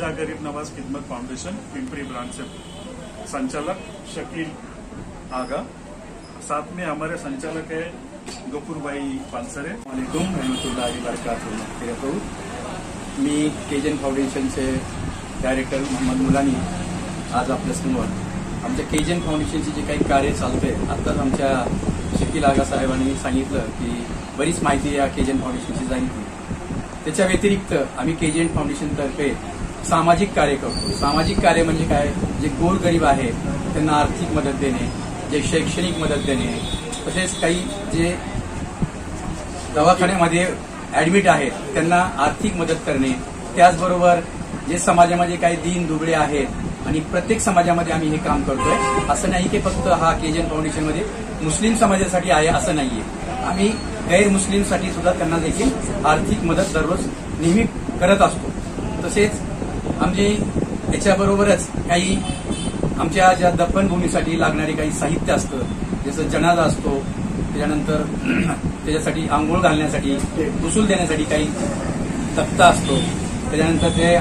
ख्वाजा गरीब नवाज खिदमत foundation Pimpri branch से संचालक शकील आगा, साथ में हमारे संचालक है गफूर भाई पानसरे। वालेकुम रहमतुल्लाहि वबरकातुहू। मी केजन फाउंडेशनचे डायरेक्टर मोहम्मद मुलानी आज आपल्या समोर आमच्या केजन फाउंडेशनचे जे काही कार्य चालते, आताच आमच्या शकील आगा साहेबांनी सांगितलं की बरीच माहिती या केजन फाउंडेशनची सांगितली। त्याच्या व्यतिरिक्त आम्ही केजन फाउंडेशन तर्फे सामाजिक कार्य करतो। सामाजिक कार्य म्हणजे काय, जे गोरगरीब आहे त्यांना आर्थिक मदत देणे, जे शैक्षणिक मदत देणे, तसेच काही जे दवाखान्यामध्ये ऍडमिट आहेत त्यांना आर्थिक मदत करणे, त्याचबरोबर जे समाजामध्ये काही दीन दुबळे आहेत आणि प्रत्येक समाजामध्ये आम्ही हे काम करतोय। असं नाही की फक्त हा केजन फाउंडेशनमध्ये मुस्लिम समाजासाठी आहे असं नाहीये, आम्ही गैर मुस्लिमसाठी सुद्धा त्यांना देखील आर्थिक मदत दररोज नेहमी करत असतो। तसेच आमची याच्याबरोबरच काही आमच्या ज्या दफनभूमीसाठी लागणारे काही साहित्य असतं, जसं जनाजा असतो, त्याच्यानंतर त्याच्यासाठी आंघोळ घालण्यासाठी उसूल देण्यासाठी काही तख्ता असतो, त्याच्यानंतर ते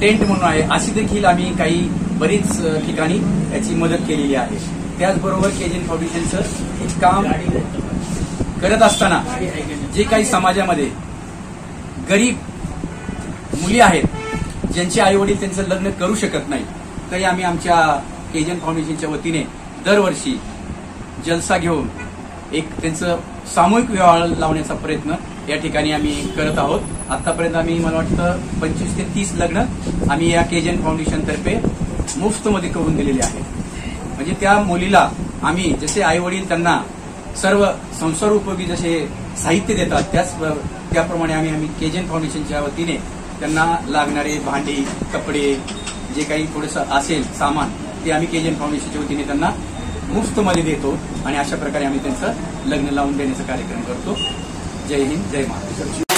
टेंट म्हणून आहे, अशी देखील आम्ही काही बरीच ठिकाणी याची मदत केलेली आहे। त्याचबरोबर केजन फाउंडेशनचं हे काम करत असताना जे काही समाजामध्ये गरीब मुली आहेत, ज्यांचे आई वडील त्यांचं लग्न करू शकत नाही, तरी आम्ही आमच्या केजन फाउंडेशनच्या वतीने दरवर्षी जलसा घेऊन एक त्यांचं सामूहिक विवाह लावण्याचा प्रयत्न या ठिकाणी आम्ही करत आहोत। आतापर्यंत आम्ही मला वाटतं 25 ते 30 लग्न आम्ही या केजन फाउंडेशन तर्फे मुफ्तमध्ये करून दिलेले आहेत। म्हणजे त्या मुलीला आम्ही जसे आई वडील त्यांना सर्व संसार उपयोगी जसे साहित्य देतात, त्याप्रमाणे आम्ही केजन फाउंडेशनच्या वतीने त्यांना लागणारे भांडी, कपडे, जे काही थोडंसं असेल सामान, ते आम्ही केजन फाउंडेशनच्या वतीने त्यांना मुफ्तमध्ये देतो आणि अशा प्रकारे आम्ही त्यांचं लग्न लावून देण्याचा कार्यक्रम करतो। जय हिंद, जय महाराष्ट्र।